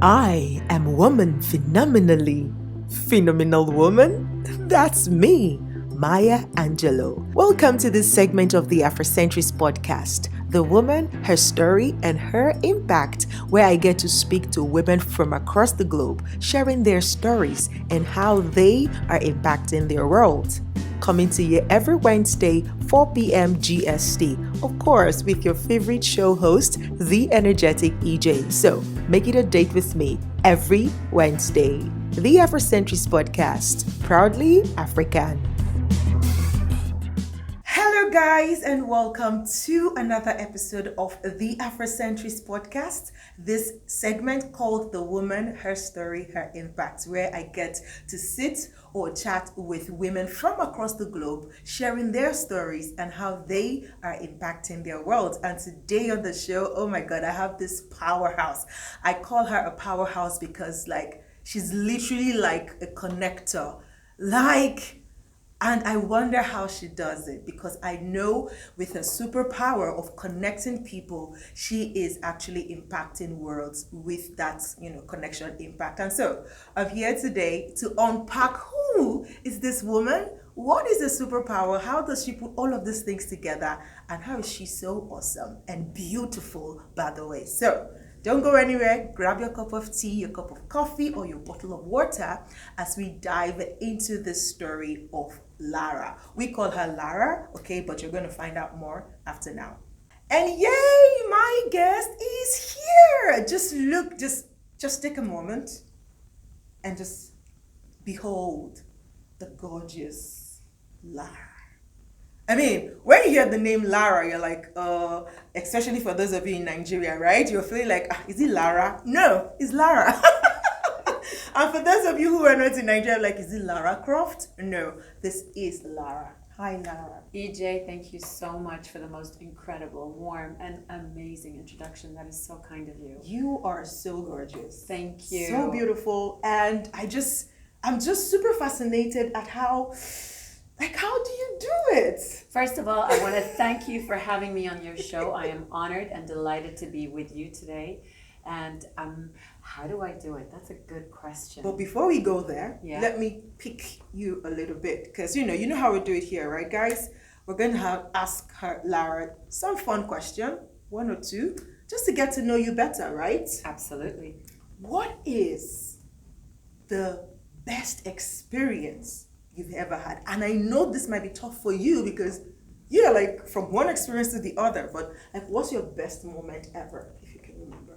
I am woman phenomenally. Phenomenal woman? That's me, Maya Angelou. Welcome to this segment of the Afrocentrist podcast, The Woman, Her Story, and Her Impact, where I get to speak to women from across the globe, sharing their stories and how they are impacting their world. Coming to you every Wednesday, 4 p.m. GST. Of course, with your favorite show host, the energetic EJ. So, make it a date with me every Wednesday. The Afrocentrist Podcast, proudly African. Hello, guys, and welcome to another episode of the Afrocentrist Podcast. This segment called The Woman, Her Story, Her Impact, where I get to sit or chat with women from across the globe, sharing their stories and how they are impacting their world. And today on the show, oh my God, I have this powerhouse. I call her a powerhouse because she's literally like a connector. And I wonder how she does it, because I know with her superpower of connecting people, she is actually impacting worlds with that, connection impact. And so I'm here today to unpack who is this woman, what is the superpower, how does she put all of these things together, and how is she so awesome and beautiful, by the way. So don't go anywhere. Grab your cup of tea, your cup of coffee, or your bottle of water as we dive into the story of Lara. We call her Lara, okay, but you're going to find out more after now. And yay, my guest is here. Just take a moment and just behold the gorgeous Lara. I mean, when you hear the name Lara, you're like, especially for those of you in Nigeria, right? You're feeling like, is it Lara? No, it's Lara. And for those of you who are not in Nigeria, like, is it Lara Croft? No, this is Lara. Hi, Lara. EJ, thank you so much for the most incredible, warm, and amazing introduction. That is so kind of you. You are so gorgeous. Thank you. So beautiful. And I'm just super fascinated at how do you do it? First of all, I want to thank you for having me on your show. I am honored and delighted to be with you today. And how do I do it? That's a good question. But before we go there, Let me pick you a little bit, because you know how we do it here, right, guys? We're going to ask Lara some fun question, one or two, just to get to know you better, right? Absolutely. What is the best experience you've ever had? And I know this might be tough for you because you're like from one experience to the other, but what's your best moment ever, if you can remember?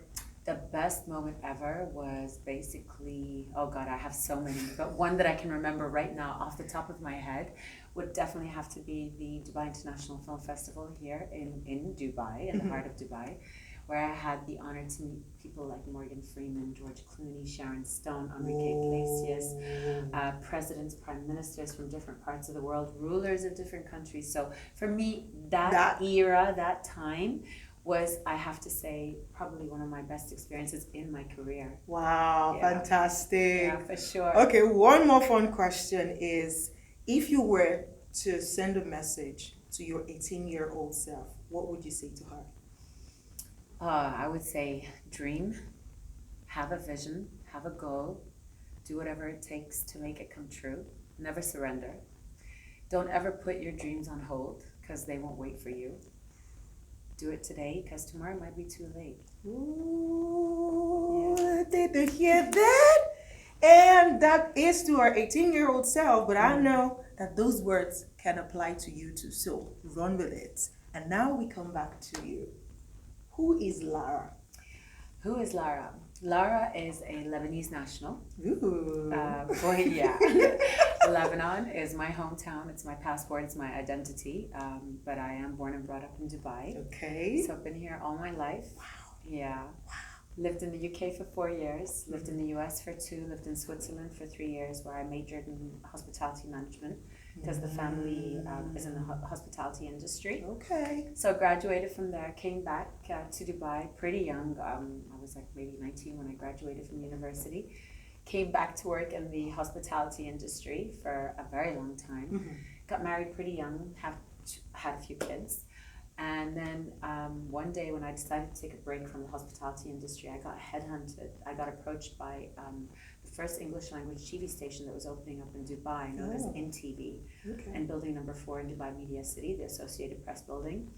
The best moment ever was basically, oh God, I have so many, but one that I can remember right now off the top of my head would definitely have to be the Dubai International Film Festival here in Dubai, in the heart of Dubai, where I had the honor to meet people like Morgan Freeman, George Clooney, Sharon Stone, Enrique Iglesias, presidents, prime ministers from different parts of the world, rulers of different countries. So for me, that era, that time, was, I have to say, probably one of my best experiences in my career. Wow, yeah. Fantastic. Yeah, for sure. Okay, one more fun question is, if you were to send a message to your 18-year-old self, what would you say to her? I would say dream, have a vision, have a goal, do whatever it takes to make it come true, never surrender. Don't ever put your dreams on hold, because they won't wait for you. Do it today, because tomorrow might be too late. Ooh, did you hear that? And that is to our 18-year-old self, but I know that those words can apply to you too, so run with it. And now we come back to you. Who is Lara? Who is Lara? Lara is a Lebanese national. Ooh. Lebanon is my hometown. It's my passport. It's my identity. But I am born and brought up in Dubai. Okay. So I've been here all my life. Wow. Yeah. Wow. Lived in the UK for 4 years. Lived in the US for 2. Lived in Switzerland for 3 years, where I majored in hospitality management, because the family is in the hospitality industry. Okay. So graduated from there, came back to Dubai pretty young. I was like maybe 19 when I graduated from university. Came back to work in the hospitality industry for a very long time. Got married pretty young, had a few kids. And then one day when I decided to take a break from the hospitality industry, I got headhunted. I got approached by the first English language TV station that was opening up in Dubai, known as InTV, in building number 4 in Dubai Media City, the Associated Press building.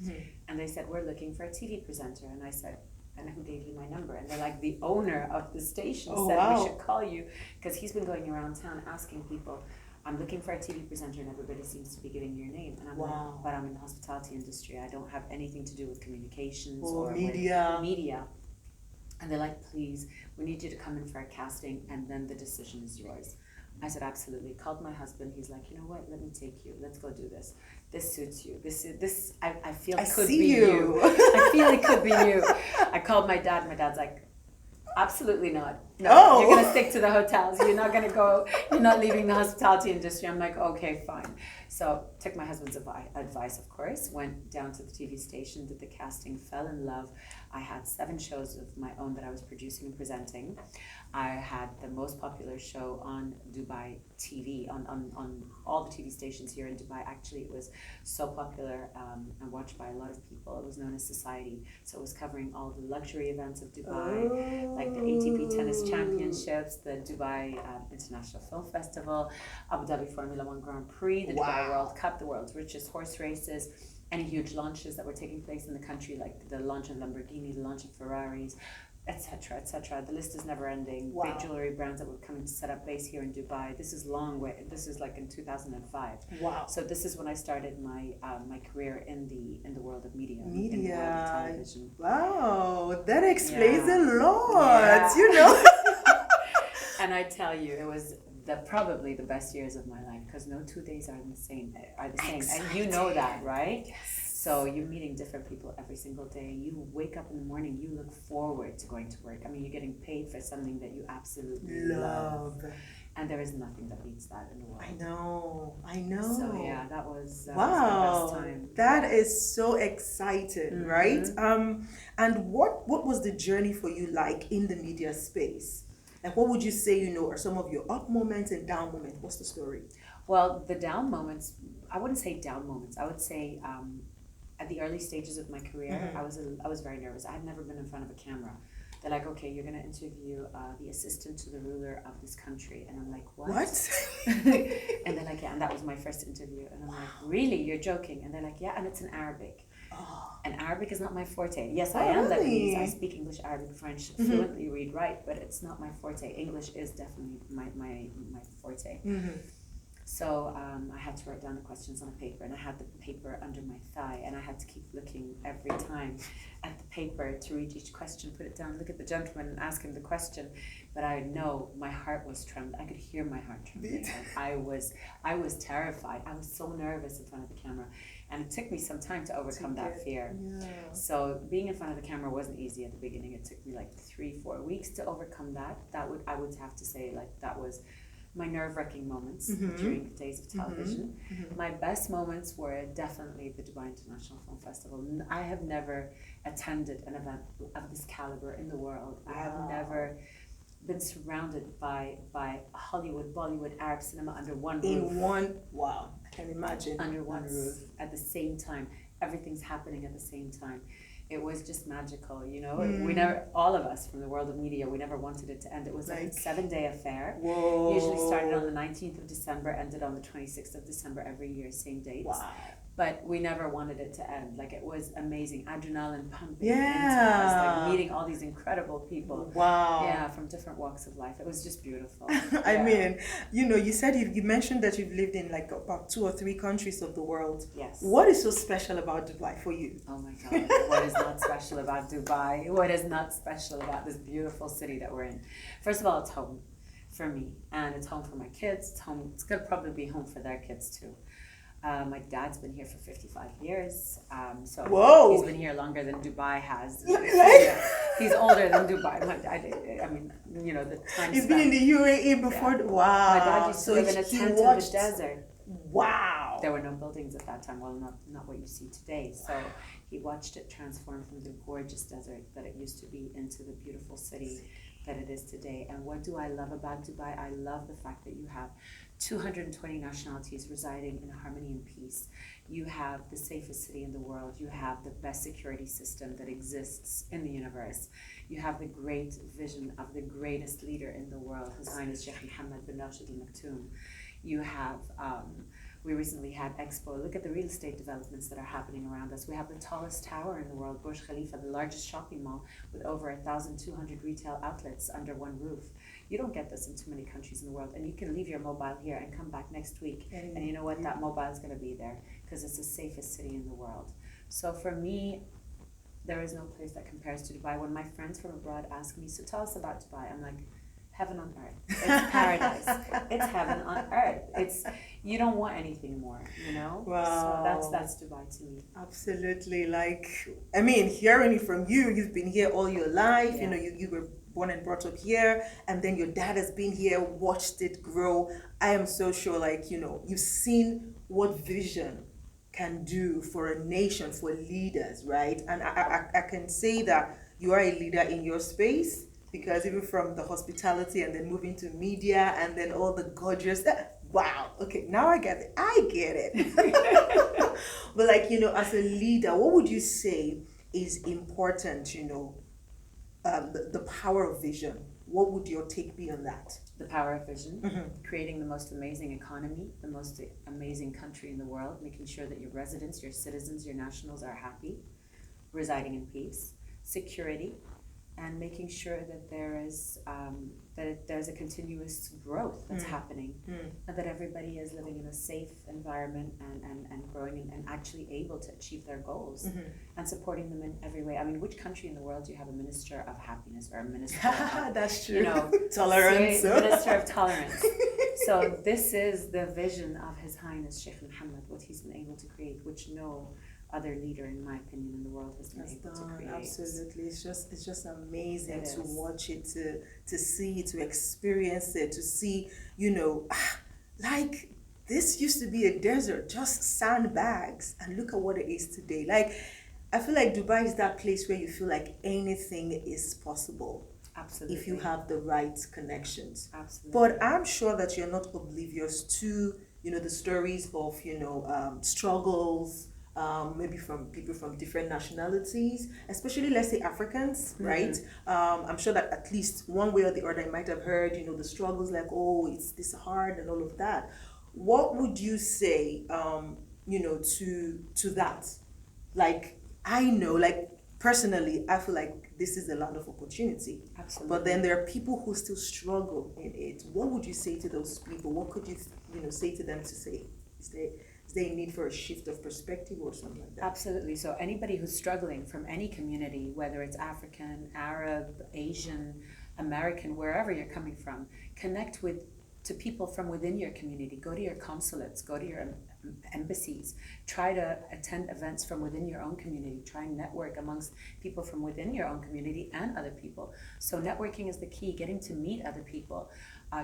And they said, we're looking for a TV presenter. And I said, and who gave you my number? And they're like, the owner of the station said we should call you, because he's been going around town asking people, I'm looking for a TV presenter, and everybody seems to be giving your name. And I'm like, but I'm in the hospitality industry. I don't have anything to do with communications or media. And they're like, please, we need you to come in for a casting, and then the decision is yours. I said, absolutely. Called my husband. He's like, you know what? Let me take you. Let's go do this. This suits you. This. I feel it could be you. I feel it could be you. I called my dad. My dad's like, absolutely not. No, you're gonna stick to the hotels. You're not gonna go. You're not leaving the hospitality industry. I'm like, okay, fine. So took my husband's advice, of course. Went down to the TV station, did the casting, fell in love. I had 7 shows of my own that I was producing and presenting. I had the most popular show on Dubai TV, on all the TV stations here in Dubai. Actually, it was so popular and watched by a lot of people. It was known as Society. So it was covering all the luxury events of Dubai, like the ATP Tennis Championships, the Dubai International Film Festival, Abu Dhabi Formula One Grand Prix, the Dubai World Cup, the world's richest horse races, any huge launches that were taking place in the country, like the launch of Lamborghini, the launch of Ferraris, etc., etc. The list is never ending. Big jewelry brands that were coming to set up base here in Dubai. This is long way. This is like in 2005. Wow. So this is when I started my my career in the world of media. In the world of television. Wow, that explains a lot. You know. And I tell you, it was probably the best years of my life, because no 2 days are the same. Exciting. And you know that, right? Yes. So you're meeting different people every single day. You wake up in the morning, you look forward to going to work. I mean, you're getting paid for something that you absolutely love. And there is nothing that beats that in the world. I know. So yeah, that was the best time. That is so exciting, right? And what was the journey for you like in the media space? Like, what would you say, you know, are some of your up moments and down moments? What's the story? Well, the down moments, I wouldn't say down moments. I would say at the early stages of my career, I was very nervous. I had never been in front of a camera. They're like, okay, you're going to interview the assistant to the ruler of this country. And I'm like, what? And they're like, yeah, and that was my first interview. And I'm like, really? You're joking? And they're like, yeah, and it's in Arabic. And Arabic is not my forte. Yes, I am Lebanese. I speak English, Arabic, French, fluently read, write, but it's not my forte. English is definitely my forte. So I had to write down the questions on a paper, and I had the paper under my thigh, and I had to keep looking every time at the paper to read each question, put it down, look at the gentleman and ask him the question. But I know my heart was trembling. I could hear my heart trembling. I was terrified. I was so nervous in front of the camera. And it took me some time to overcome that fear. Yeah. So being in front of the camera wasn't easy at the beginning. It took me like 3-4 weeks to overcome that. I would have to say, like, that was my nerve-wracking moments during the days of television. My best moments were definitely the Dubai International Film Festival. I have never attended an event of this caliber in the world. I have never been surrounded by Hollywood, Bollywood, Arab cinema under one roof. I can imagine. Under one roof at the same time. Everything's happening at the same time. It was just magical, you know. We never, all of us from the world of media, we never wanted it to end. It was like a 7-day affair. Whoa. Usually started on the 19th of December, ended on the 26th of December every year, same dates. Wow. But we never wanted it to end. Like, it was amazing, adrenaline pumping into us, like meeting all these incredible people. Wow. Yeah, from different walks of life. It was just beautiful. I mean, you know, you said you mentioned that you've lived in like about 2 or 3 countries of the world. Yes. What is so special about Dubai for you? Oh my God, what is not special about Dubai? What is not special about this beautiful city that we're in? First of all, it's home for me, and it's home for my kids. It's home. It's gonna probably be home for their kids too. My dad's been here for 55 years, so he's been here longer than Dubai has. He's older than Dubai. I mean, you know, the time. He's been in the UAE before. Yeah. Wow. My dad used to live in a tent in the desert. Wow. There were no buildings at that time. Well, not what you see today. So he watched it transform from the gorgeous desert that it used to be into the beautiful city that it is today. And what do I love about Dubai? I love the fact that you have 220 nationalities residing in harmony and peace. You have the safest city in the world. You have the best security system that exists in the universe. You have the great vision of the greatest leader in the world, His Highness Sheikh Mohammed bin Rashid Al Maktoum. You have, we recently had Expo. Look at the real estate developments that are happening around us. We have the tallest tower in the world, Burj Khalifa, the largest shopping mall with over 1,200 retail outlets under one roof. You don't get this in too many countries in the world. And you can leave your mobile here and come back next week. And you know what? That mobile is going to be there because it's the safest city in the world. So for me, there is no place that compares to Dubai. When my friends from abroad ask me, so tell us about Dubai, I'm like, heaven on earth. It's paradise. It's heaven on earth. It's, you don't want anything more, you know? Wow. So that's Dubai to me. Absolutely. Like, I mean, hearing it from you, you've been here all your life. Yeah. You know, you were born and brought up here, and then your dad has been here, watched it grow. I am so sure, like, you know, you've seen what vision can do for a nation, for leaders, right? And I can say that you are a leader in your space, because even from the hospitality and then moving to media and then all the gorgeous, wow, okay, now I get it. But like, you know, as a leader, what would you say is important, you know, the power of vision? What would your take be on that? The power of vision, creating the most amazing economy, the most amazing country in the world, making sure that your residents, your citizens, your nationals are happy, residing in peace, security, and making sure that there is there's a continuous growth that's happening, and that everybody is living in a safe environment and growing and actually able to achieve their goals, and supporting them in every way. I mean, which country in the world do you have a minister of happiness or a minister of, that's true, you know, tolerance, minister of tolerance? So this is the vision of His Highness Sheikh Mohammed, what he's been able to create, which no other leader, in my opinion, in the world has been able to create. Absolutely, it's just amazing to watch it, to see, to experience it, to see, you know, like this used to be a desert, just sandbags, and look at what it is today. Like, I feel like Dubai is that place where you feel like anything is possible. Absolutely. If you have the right connections. Absolutely. But I'm sure that you're not oblivious to, you know, the stories of, you know, struggles, maybe from people from different nationalities, especially, let's say, Africans, right? I'm sure that at least one way or the other you might have heard, you know, the struggles, like, oh, it's this hard and all of that. What would you say, you know, to that? Like, I know, like, personally, I feel like this is a land of opportunity. Absolutely. But then there are people who still struggle in it. What would you say to those people? What could you, you know, say to them to say, is there a need for a shift of perspective or something like that? Absolutely. So anybody who's struggling from any community, whether it's African, Arab, Asian, American, wherever you're coming from, connect to people from within your community. Go to your consulates, go to your embassies, try to attend events from within your own community, try and network amongst people from within your own community and other people. So networking is the key, getting to meet other people,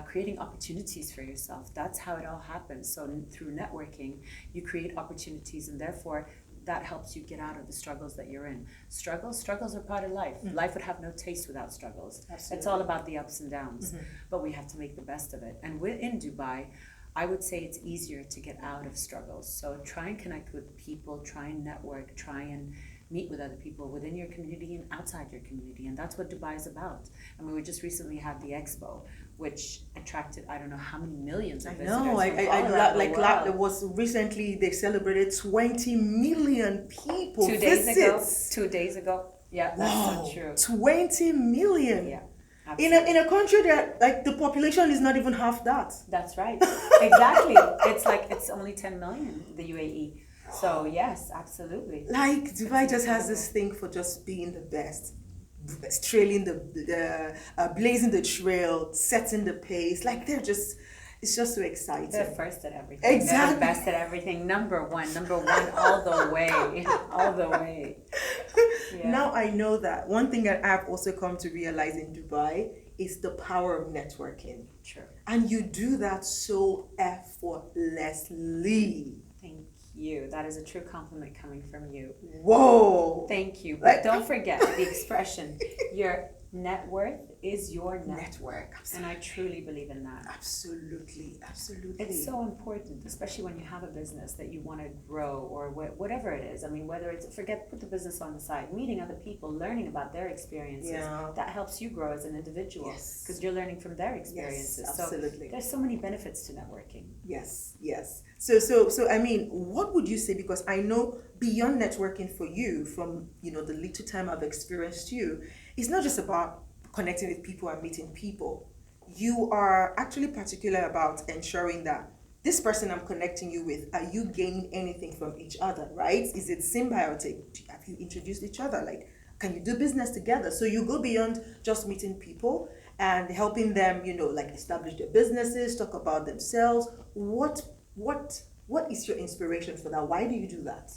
creating opportunities for yourself. That's how it all happens. So through networking, you create opportunities, and therefore that helps you get out of the struggles that you're in. Struggles are part of life. Life would have no taste without struggles. Absolutely. It's all about the ups and downs, but we have to make the best of it. And in Dubai, I would say it's easier to get out of struggles. So try and connect with people, try and network, try and meet with other people within your community and outside your community. And that's what Dubai is about. I mean, we just recently had the Expo, which attracted, I don't know how many millions of visitors. It was recently, they celebrated 20 million people. 2 days ago. Yeah, that's so true. 20 million. Yeah. Absolutely. In a country that, like, the population is not even half that. That's right. Exactly. It's only 10 million, the UAE. So yes, absolutely. Like, Dubai just has this thing for just being the best, trailing blazing the trail, setting the pace. Like, it's just so exciting. They're first at everything. Exactly. They're best at everything. Number one, all the way. Yeah. Now I know that one thing that I've also come to realize in Dubai is the power of networking. Sure. And you do that so effortlessly. Thank you. That is a true compliment coming from you. Whoa. Thank you. But don't forget the expression, you're net worth is your network. And I truly believe in that. Absolutely. It's so important, especially when you have a business that you want to grow or whatever it is. I mean, whether it's, put the business on the side, meeting other people, learning about their experiences, that helps you grow as an individual because you're learning from their experiences. Yes, absolutely. So there's so many benefits to networking. Yes. So I mean, what would you say, because I know beyond networking for you, from the little time I've experienced you, it's not just about connecting with people and meeting people. You are actually particular about ensuring that this person I'm connecting you with, are you gaining anything from each other, right? Is it symbiotic? Have you introduced each other? Like, can you do business together? So you go beyond just meeting people and helping them, like establish their businesses, talk about themselves. What is your inspiration for that? Why do you do that?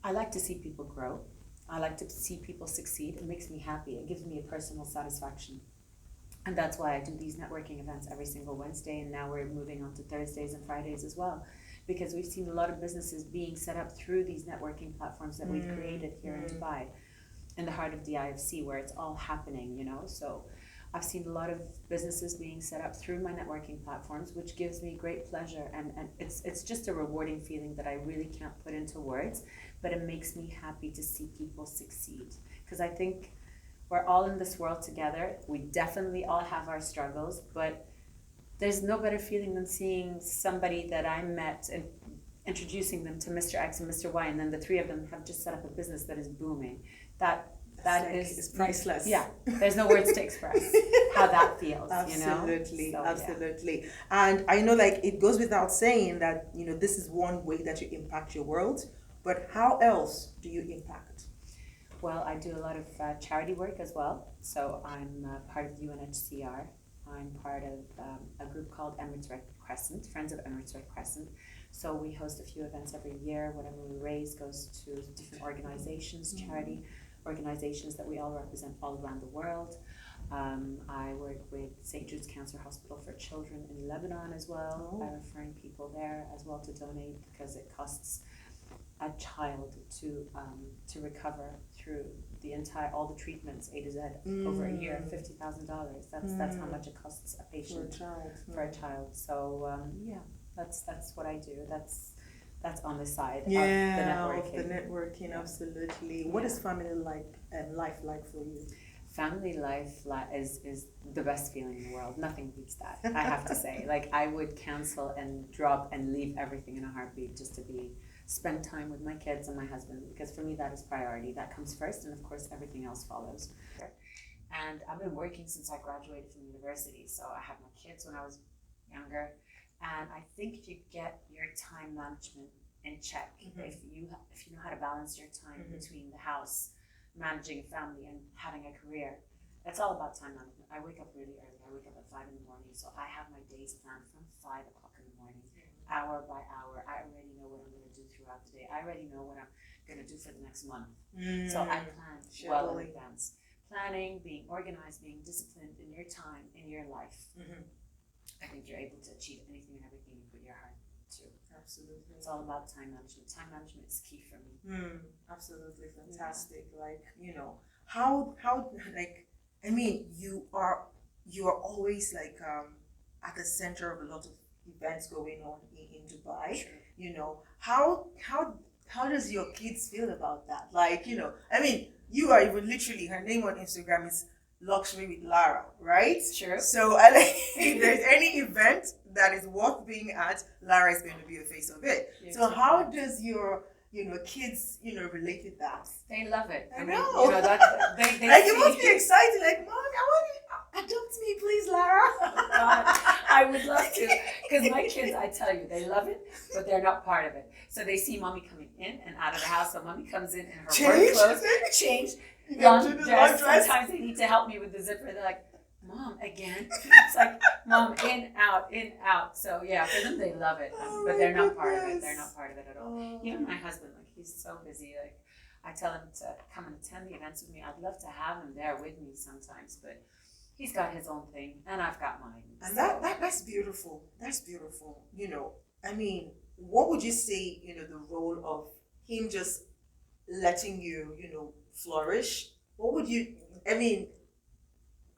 I like to see people grow. I like to see people succeed. It makes me happy. It gives me a personal satisfaction. And that's why I do these networking events every single Wednesday. And now we're moving on to Thursdays and Fridays as well. Because we've seen a lot of businesses being set up through these networking platforms that we've created here in Dubai, in the heart of the IFC, where it's all happening, So I've seen a lot of businesses being set up through my networking platforms, which gives me great pleasure. And it's just a rewarding feeling that I really can't put into words, but it makes me happy to see people succeed. Because I think we're all in this world together. We definitely all have our struggles, but there's no better feeling than seeing somebody that I met and introducing them to Mr. X and Mr. Y, and then the three of them have just set up a business that is booming. That is priceless. Yeah, there's no words to express how that feels. Absolutely, So, absolutely. Yeah. And I know, like, it goes without saying that this is one way that you impact your world. But how else do you impact? Well, I do a lot of charity work as well. So I'm part of the UNHCR. I'm part of a group called Emirates Red Crescent, Friends of Emirates Red Crescent. So we host a few events every year. Whatever we raise goes to different organizations, charity organizations that we all represent all around the world. I work with St. Jude's Cancer Hospital for Children in Lebanon as well. I'm referring people there as well to donate, because it costs a child to recover through all the treatments A to Z over a year, $50,000. That's how much it costs a patient for a child. So that's what I do. That's on the side of the networking. Absolutely. What is family life like for you? Family life is the best feeling in the world. Nothing beats that, I have to say. Like, I would cancel and drop and leave everything in a heartbeat just to spend time with my kids and my husband, because for me that is priority. That comes first, and of course everything else follows. And I've been working since I graduated from university, so I had my kids when I was younger. And I think if you get your time management in check, if you know how to balance your time between the house, managing a family, and having a career, it's all about time management. I wake up really early. I wake up at 5 in the morning, so I have my days planned from 5 o'clock in the morning, hour by hour. I already know what I'm going to do throughout the day. I already know what I'm going to do for the next month. So I plan well in advance. Planning, being organized, being disciplined in your time, in your life. I think you're able to achieve anything and everything you put your heart to. Absolutely. It's all about time management. Time management is key for me. Absolutely fantastic. Yeah. Like, how like, I mean, you are always like at the center of a lot of events going on in Dubai. Sure. How does your kids feel about that? Like, I mean, you are even literally, her name on Instagram is Luxury with Lara, right? Sure. So if there's any event that is worth being at, Lara is going to be the face of it. Yes, so how does your kids relate with that? They love it. I know. They like, it must be exciting. Like, Mom, I want to adopt me, please, Lara. Oh, God, I would love to, because my kids, I tell you, they love it, but they're not part of it. So they see Mommy coming in and out of the house. So Mommy comes in her work clothes, changed. Long dress. Sometimes they need to help me with the zipper. They're like, Mom, again? It's like, Mom, in, out. So yeah, for them, they love it. But they're not part of it. They're not part of it at all. Even my husband, like, he's so busy. Like, I tell him to come and attend the events with me. I'd love to have him there with me sometimes, but he's got his own thing and I've got mine. And that's beautiful. That's beautiful. I mean, what would you say, the role of him just letting you, flourish? What would you, I mean,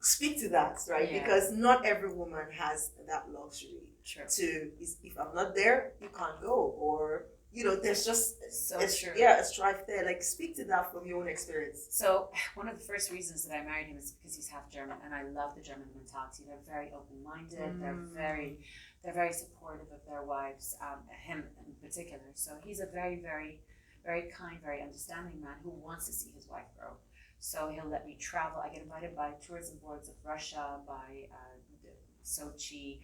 speak to that, right? Yeah. Because not every woman has that luxury True. to, if I'm not there, you can't go, or there's just So true. a strife there. Like, speak to that from your own experience. So one of the first reasons that I married him is because he's half German, and I love the German mentality. They're very open-minded. They're very supportive of their wives, him in particular. So he's a very, very, very kind, very understanding man who wants to see his wife grow. So he'll let me travel. I get invited by tourism boards of Russia, by Sochi,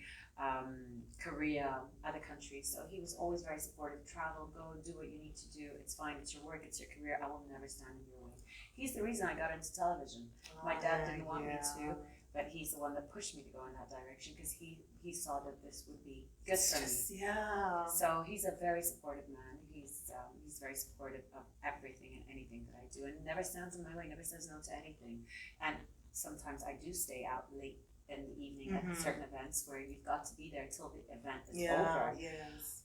Korea, other countries. So he was always very supportive. Travel, go, do what you need to do. It's fine. It's your work. It's your career. I will never stand in your way. He's the reason I got into television. My dad didn't want me to, but he's the one that pushed me to go in that direction because he saw that this would be good for me. Yeah. So he's a very supportive man. He's very supportive of everything and anything that I do, and never stands in my way. Never says no to anything. And sometimes I do stay out late in the evening at certain events where you've got to be there till the event is over. Yes.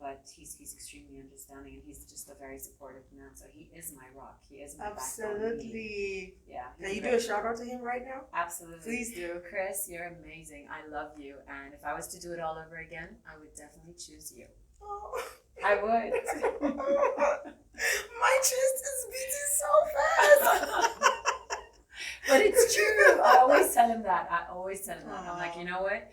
But he's extremely understanding, and he's just a very supportive man. So he is my rock. He is my Absolutely. backbone. Yeah. Can you do a shout out to him right now? Absolutely. Please do. Chris, you're amazing. I love you, and if I was to do it all over again, I would definitely choose you. Oh. I would. My chest is beating so fast. But it's true. I always tell him that. I'm like, you know what?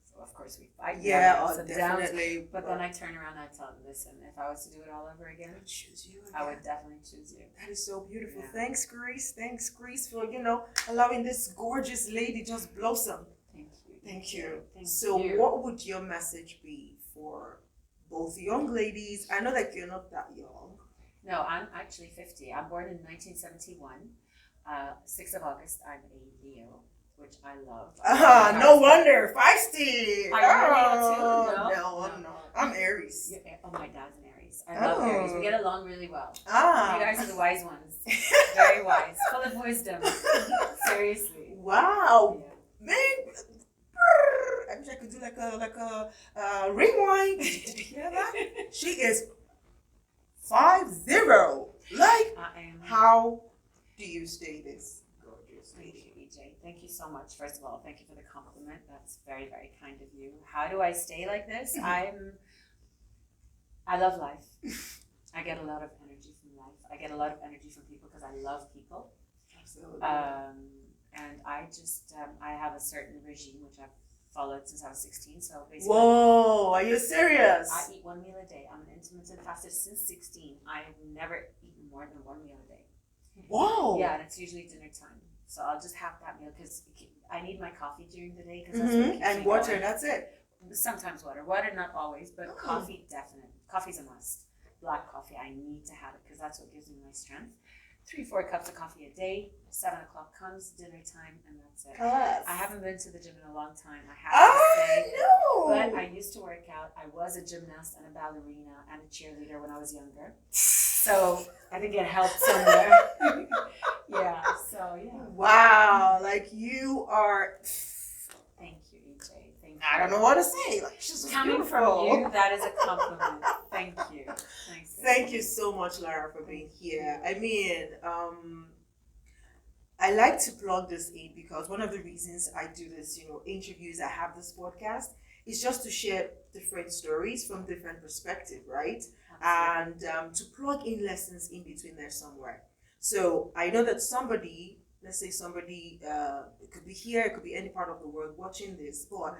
So of course we fight. Definitely. But then I turn around and I tell him, listen, if I was to do it all over again, I'd choose you again. I would definitely choose you. That is so beautiful. Yeah. Thanks, Greece. Thanks, Greece, for allowing this gorgeous lady just blossom. Thank you. So what would your message be for both young ladies? I know that you're not that young. No, I'm actually 50. I'm born in 1971. 6th of August, I'm a Leo, which I love. No wonder. Feisty. Are you a Leo too? No, I'm not. I'm Aries. My dad's an Aries. I love Aries. We get along really well. You Ah. guys are the wise ones. Very wise. Full of wisdom. Seriously. Wow. Yeah. Man. I wish I could do like a rewind. Did you hear that? She is 50. Like, how do you stay this gorgeous lady? Thank you, EJ. Thank you so much. First of all, thank you for the compliment. That's very, very kind of you. How do I stay like this? I love life. I get a lot of energy from life. I get a lot of energy from people because I love people. Absolutely. And I just, I have a certain regime which I've followed since I was 16. So basically, whoa, are you serious? I eat 1 meal a day. I'm an intermittent faster since 16. I've never eaten more than 1 meal a day. Whoa. Yeah, and it's usually dinner time. So I'll just have that meal because I need my coffee during the day. Cause that's what keeps and me water, going. that's it. Sometimes water. Water, not always, but coffee, definite. Coffee's a must. Black coffee, I need to have it because that's what gives me my strength. 3-4 cups of coffee a day. 7 o'clock comes, dinner time, and that's it. Class. I haven't been to the gym in a long time. I have to say. No. But I used to work out. I was a gymnast and a ballerina and a cheerleader when I was younger. So I think it helped somewhere. Yeah. So yeah. Wow. Like, you are. Thank you, EJ. Thank you. I don't know what to say. Like, she's coming beautiful. from you. That is a compliment. Thank you. Thanks. Thank you so much, Lara, for being here. I mean, I like to plug this in because one of the reasons I do this, interviews, I have this podcast, is just to share different stories from different perspectives, right? Absolutely. And to plug in lessons in between there somewhere. So I know that somebody, let's say somebody, it could be here, it could be any part of the world watching this, but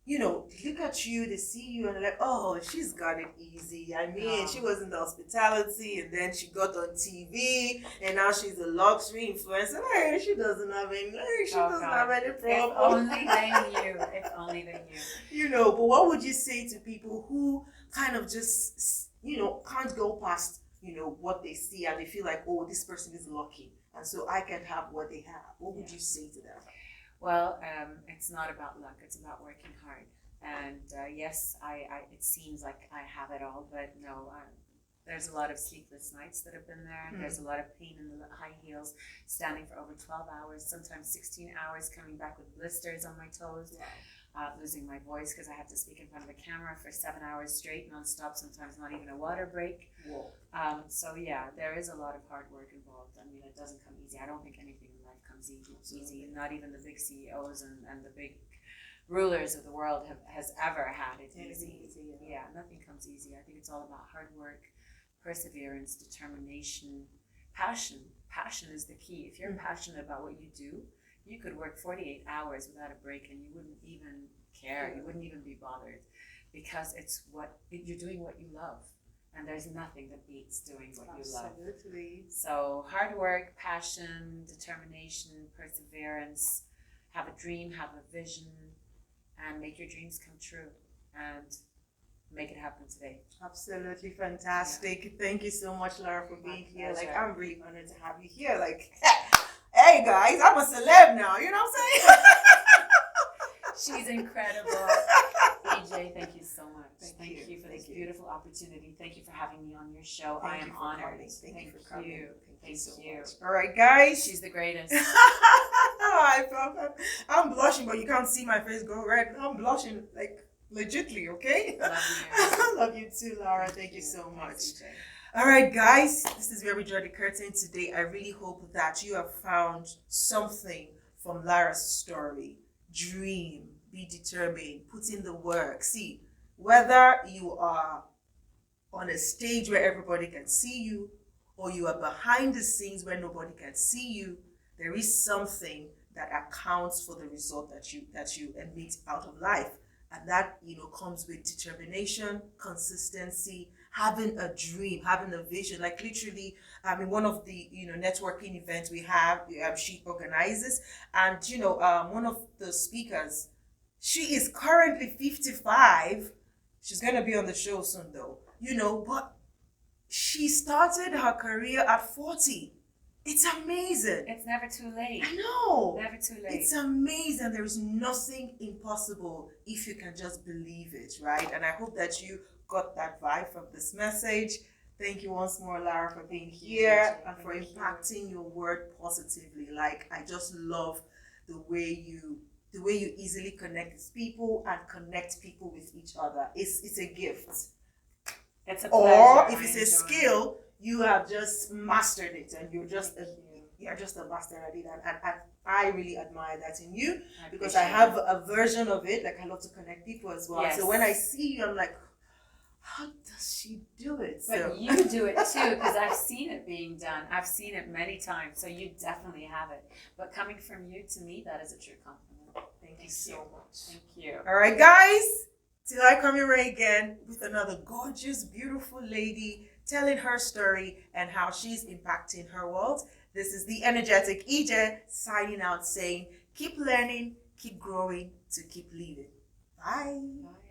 look at you, they see you and they're like, oh, she's got it easy. I mean, she was in the hospitality and then she got on TV and now she's a luxury influencer. Hey, she doesn't have any problem. If only they knew. But what would you say to people who kind of just, can't go past, what they see and they feel like, oh, this person is lucky and so I can have what they have? What would you say to them? Well, it's not about luck. It's about working hard. And yes, it seems like I have it all, but no, there's a lot of sleepless nights that have been there. There's a lot of pain in the high heels, standing for over 12 hours, sometimes 16 hours, coming back with blisters on my toes, losing my voice because I have to speak in front of the camera for 7 hours straight, nonstop, sometimes not even a water break. So yeah, there is a lot of hard work involved. I mean, it doesn't come easy. I don't think anything in life comes comes easy. Not even the big CEOs and the big rulers of the world has ever had it easy. Yeah, nothing comes easy. I think it's all about hard work, perseverance, determination, passion. Passion is the key. If you're passionate about what you do, you could work 48 hours without a break and you wouldn't even care. You wouldn't even be bothered, because you're doing what you love. And there's nothing that beats doing what you love. Absolutely. So hard work, passion, determination, perseverance, have a dream, have a vision, and make your dreams come true and make it happen today. Absolutely fantastic. Yeah. Thank you so much, Lara, for being here. Like, I'm really honored to have you here. Like, hey guys, I'm a celeb now, you know what I'm saying? She's incredible. EJ, thank you so much. Thank you for this beautiful opportunity. Thank you for having me on your show. I am honored. Thank you for coming. Thank you so much. All right, guys. She's the greatest. I'm blushing, but you can't see my face go red. I'm blushing, like, legitly, okay? Love you. Love you too, Lara. Thank you so much. All right, guys. This is where we draw the curtain today. I really hope that you have found something from Lara's story. Dream. Be determined, put in the work. See, whether you are on a stage where everybody can see you, or you are behind the scenes where nobody can see you, there is something that accounts for the result that you emit out of life. And that, comes with determination, consistency, having a dream, having a vision. Like literally, in one of the, networking events we have, Sheikh organizes, and, one of the speakers, she is currently 55. She's going to be on the show soon though, but she started her career at 40. It's amazing. It's never too late. I know. Never too late. It's amazing. There is nothing impossible if you can just believe it, right? And I hope that you got that vibe from this message. Thank you once more, Lara, for being here and for impacting your word positively. Like, I just love the way you easily connect with people and connect people with each other. It's a gift. It's a pleasure. Or if it's a skill, you have just mastered it and you're just a master at it. And I really admire that in you because I have a version of it. Like, I love to connect people as well. Yes. So when I see you, I'm like, how does she do it? But you do it too, because I've seen it being done. I've seen it many times. So you definitely have it. But coming from you, to me, that is a true compliment. Thank you so much. Thank you. All right, guys. Till I come your way again with another gorgeous, beautiful lady telling her story and how she's impacting her world. This is the energetic EJ signing out saying, keep learning, keep growing, to keep leading. Bye. Bye.